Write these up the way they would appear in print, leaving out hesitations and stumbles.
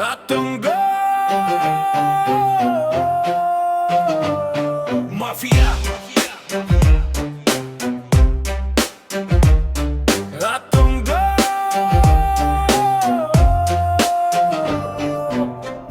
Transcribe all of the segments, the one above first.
আতঙ্ক মাফিয়া আতঙ্ক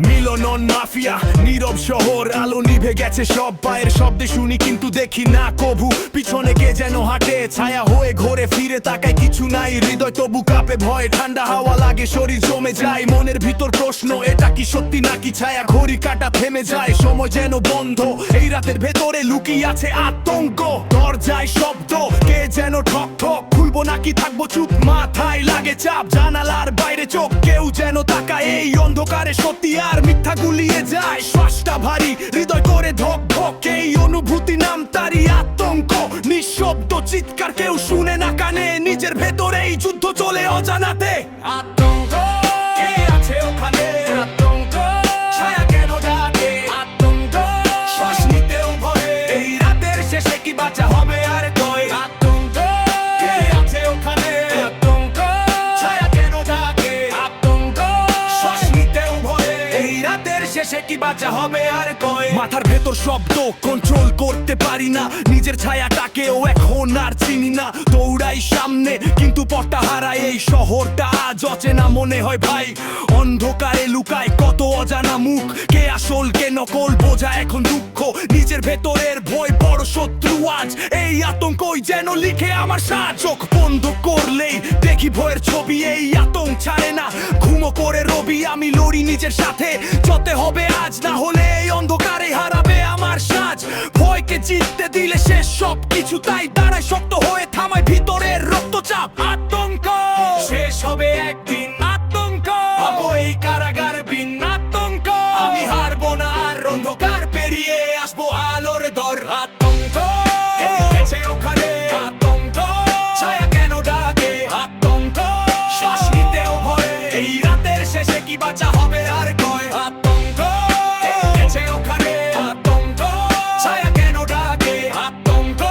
মিলনন মাফিয়া নীরব শহর আলো নিভে গেছে সব পায়ের শব্দে শুনি কিন্তু দেখি না কবু পিছনে কে যেন হাঁটে ছায়া হয়ে ঘোরে ফিরে তাকায় কিছু নাই হৃদয় তবু কাঁপে ভয় ঠান্ডা হাওয়া লাগে শরীর জমে যায় মনের ভিতর প্রশ্ন এটা কি সত্যি নাকি ছায়া ঘড়ি কাটা থেমে যায় সময় যেন বন্ধ এই রাতের ভেতরে লুকিয়ে আছে আতঙ্ক দরজায় শব্দ কে যেন ঠক ঠক খুলবো নাকি থাকবো চুপ মাথায় লাগে চাপ জানালার বাইরে চোখ কেউ যেন তাকায় এই অন্ধকারে সত্যি আর মিথ্যা গুলিয়ে যায় শ্বাসটা ভারী হৃদয় করে ধক ধক এই অনুভূতি নাম তারই আতঙ্ক নিঃশব্দ চিৎকার কেউ শুনে না কানে নিজের ভেতরে এই যুদ্ধ চলে অজানাতে আতঙ্ক কে আছে ওখানে আতঙ্ক ছায়া কেন ডাকে আতঙ্ক শ্বাস নিতেও ভয়ে এই রাতের শেষে কি বাঁচা হবে আর কই আতঙ্ক কে আছে ওখানে আতঙ্ক ছায়া কেন ডাকে আতঙ্ক শ্বাস নিতেও ভয়ে এই রাতের শেষে কি বাঁচা হবে আর কই মাথার ভেতর শব্দ কন্ট্রোল করতে পারি না নিজের ছায়াটাকেও এখন আর চিনি না দৌড়াই সামনে কিন্তু পথটা হারাই এই শহরটা আজ অচেনা মনে হয় ভাই অন্ধকারে লুকায় কত অজানা মুখ কে আসল কে নকল বোঝা এখন দুঃখ নিজের ভেতরের ভয় বড় শত্রু আজ এই আতঙ্কই যেন লিখে আমার সাজ চোখ বন্ধ করলেই দেখি ভয়ের ছবি এই আতঙ্ক ছাড়ে না ঘুমো করে রবি আমি লড়ি নিজের সাথে যতে হবে আজ না হলে এই অন্ধকারে হারাবে আমার সাজ ভয়কে জিততে দিলে শেষ সব কিছু তাই দাঁড়ায় শক্ত হয়ে থামায় ভিতরের রক্তচাপ আতঙ্ক শেষ হবে একদিন আতঙ্ক হবো এই কারাগার বিন আতঙ্ক আমি হারবো না আর অন্ধকার পেরিয়ে আসবো আলোর দর আতঙ্ক গেছে ওখানে আতঙ্ক ছায়া কেন ডাকে আতঙ্ক শ্বাস নিতেও ভয়ে এই রাতের শেষে কি বাঁচা হবে আর কয় আতঙ্ক গেছে ওখানে আতঙ্ক ছায়া কেন ডাকে আতঙ্ক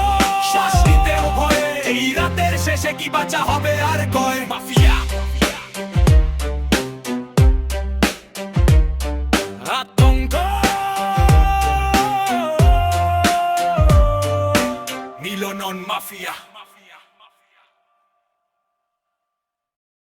শ্বাস নিতেও ভয়ে এই রাতের শেষে কি বাঁচা হবে আর কয় মাফিয়া আতঙ্ক মিলনন মাফিয়া